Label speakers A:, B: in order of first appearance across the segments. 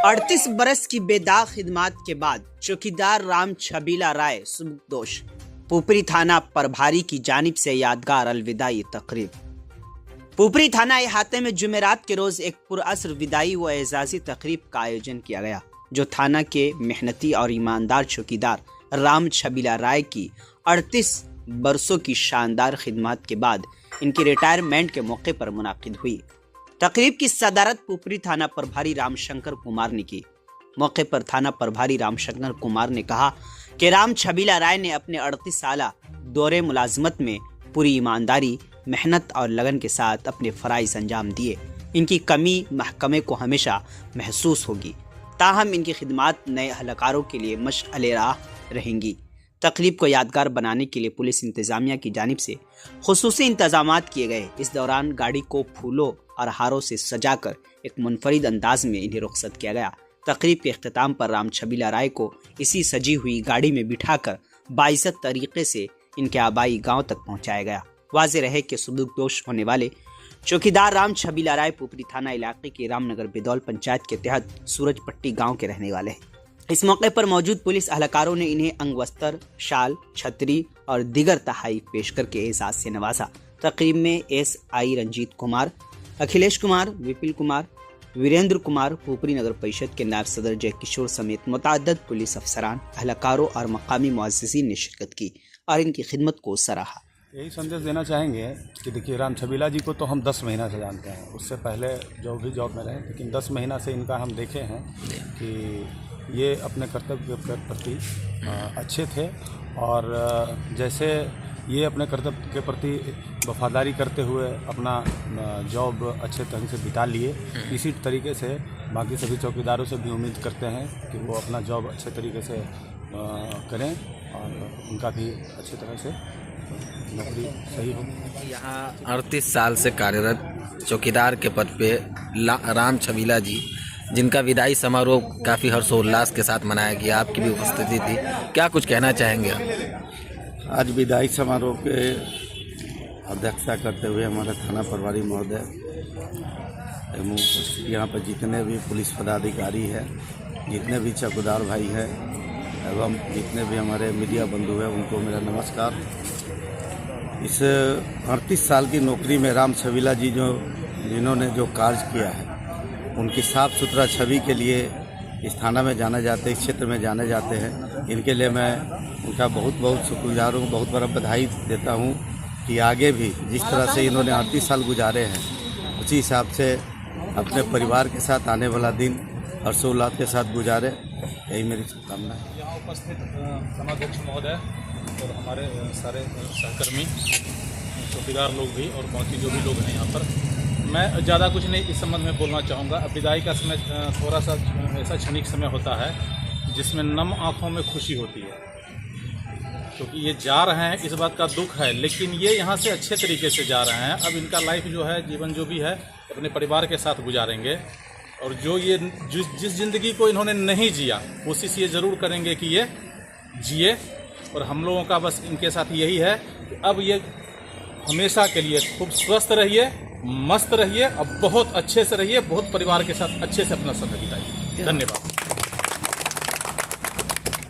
A: 38 बरस की बेदाग खिदमत के बाद चौकीदार राम छबीला राय सुबुकदोश पुपरी थाना प्रभारी की जानिब से यादगार अलविदाई तकरीब। पुपरी थाना इहाते में जुमेरात के रोज एक पुरअसर विदाई व एजाजी तकरीब का आयोजन किया गया, जो थाना के मेहनती और ईमानदार चौकीदार राम छबीला राय की 38 बरसों की शानदार खिदमत के बाद इनकी रिटायरमेंट के मौके पर मुनाकिद हुई। तकरीब की सदारत पुपरी थाना प्रभारी रामशंकर कुमार ने की। मौके पर थाना प्रभारी रामशंकर कुमार ने कहा कि राम छबीला राय ने अपने 38 साला दौरे मुलाजमत में पूरी ईमानदारी, मेहनत और लगन के साथ अपने फराइज अंजाम दिए। इनकी कमी महकमे को हमेशा महसूस होगी, ताहम इनकी खिदमत नए अहलकारों के लिए मशअले राह रहेंगी। तकरीब को यादगार बनाने के लिए पुलिस इंतजामिया की जानिब से खुसूसी इंतजामात किए गए। इस दौरान गाड़ी को फूलों और हारों से सजाकर एक मुनफरिद अंदाज में इन्हें रुखसत किया गया। तकरीब के अख्ताम पर राम छबीला राय को इसी सजी हुई गाड़ी में बिठाकर बाइज्जत तरीके से इनके आबाई गांव तक पहुंचाया गया। वाज़ेह रहे कि सुबुकदोश होने वाले चौकीदार राम छबीला राय पुपरी थाना इलाके के रामनगर बेदौल पंचायत के तहत सूरज पट्टी गाँव के रहने वाले हैं। इस मौके पर मौजूद पुलिस अहलकारों ने इन्हें अंगवस्त्र, शाल, छतरी और दीगर तहाइफ पेश करके एजाज से नवाजा। तकरीब में SI रंजीत कुमार, अखिलेश कुमार, विपिल कुमार, वीरेंद्र कुमार, पुपरी नगर परिषद के नायब सदर जय किशोर समेत मुतअद्दिद पुलिस अफसरान, अहलकारों और मकामी मुअज़्ज़िज़ीन ने शिरकत की और इनकी खिदमत को सराहा।
B: यही संदेश देना चाहेंगे कि देखिए, राम छबीला जी को तो हम 10 महीना से जानते हैं। उससे पहले जॉब में रहे, लेकिन 10 महीना से इनका हम देखे हैं कि ये अपने कर्तव्य के प्रति अच्छे थे और जैसे ये अपने कर्तव्य के प्रति वफादारी करते हुए अपना जॉब अच्छे ढंग से बिता लिए, इसी तरीके से बाकी सभी चौकीदारों से भी उम्मीद करते हैं कि वो अपना जॉब अच्छे तरीके से करें और उनका भी अच्छे तरह से नौकरी सही हो।
C: यहाँ 38 साल से कार्यरत चौकीदार के पद पे राम छबीला जी, जिनका विदाई समारोह काफ़ी हर्षोल्लास के साथ मनाया गया, आपकी भी उपस्थिति थी, क्या कुछ कहना चाहेंगे?
D: आज विदाई समारोह के अध्यक्षता करते हुए हमारे थाना प्रभारी महोदय एवं यहाँ पर जितने भी पुलिस पदाधिकारी हैं, जितने भी चौकीदार भाई हैं एवं जितने भी हमारे मीडिया बंधु हैं, उनको मेरा नमस्कार। इस 38 साल की नौकरी में राम छबीला जी जिन्होंने जो कार्य किया है, उनकी साफ़ सुथरा छवि के लिए इस थाना में जाने जाते, इस क्षेत्र में जाने जाते हैं। इनके लिए मैं उनका बहुत बहुत शुक्रगुजार हूँ, बहुत बड़ा बधाई देता हूँ कि आगे भी जिस तरह से इन्होंने 38 साल गुजारे हैं, उसी हिसाब से अपने परिवार के साथ आने वाला दिन हर्षोल्लास के साथ गुजारे, यही मेरी शुभकामना है।
B: यहाँ उपस्थित थानाध्यक्ष महोदय और हमारे सारे सहकर्मी, चौकीदार लोग भी और बाकी जो भी लोग हैं यहाँ पर, मैं ज़्यादा कुछ नहीं इस संबंध में बोलना चाहूँगा। अब विदाई का समय थोड़ा सा ऐसा क्षणिक समय होता है जिसमें नम आँखों में खुशी होती है, क्योंकि ये जा रहे हैं, इस बात का दुख है, लेकिन ये यहाँ से अच्छे तरीके से जा रहे हैं। अब इनका लाइफ जो है, जीवन जो भी है, अपने परिवार के साथ गुजारेंगे और जो ये जिस ज़िंदगी को इन्होंने नहीं जिया, कोशिश ये ज़रूर करेंगे कि ये जिए। और हम लोगों का बस इनके साथ यही है कि अब ये हमेशा के लिए खूब स्वस्थ रहिए, मस्त रहिए और बहुत अच्छे से रहिए, बहुत परिवार के साथ अच्छे से अपना समय बिताइए। धन्यवाद।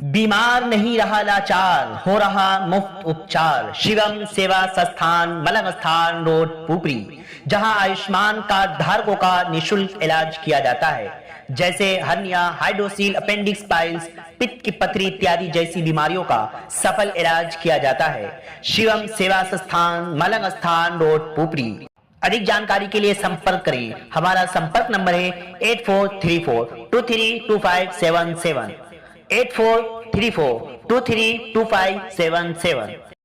E: बीमार नहीं रहा लाचार, हो रहा मुफ्त उपचार। शिवम सेवा संस्थान, मलंग स्थान रोड, पुपरी, जहां आयुष्मान कार्ड धारकों का निशुल्क इलाज किया जाता है, जैसे हर्निया, हाइड्रोसील, अपेंडिक्स, पाइल्स, पित्त की पथरी इत्यादि जैसी बीमारियों का सफल इलाज किया जाता है। शिवम सेवा संस्थान, मलंग स्थान रोड, पुपरी। अधिक जानकारी के लिए संपर्क करें। हमारा संपर्क नंबर है 8434232577, 8434232577।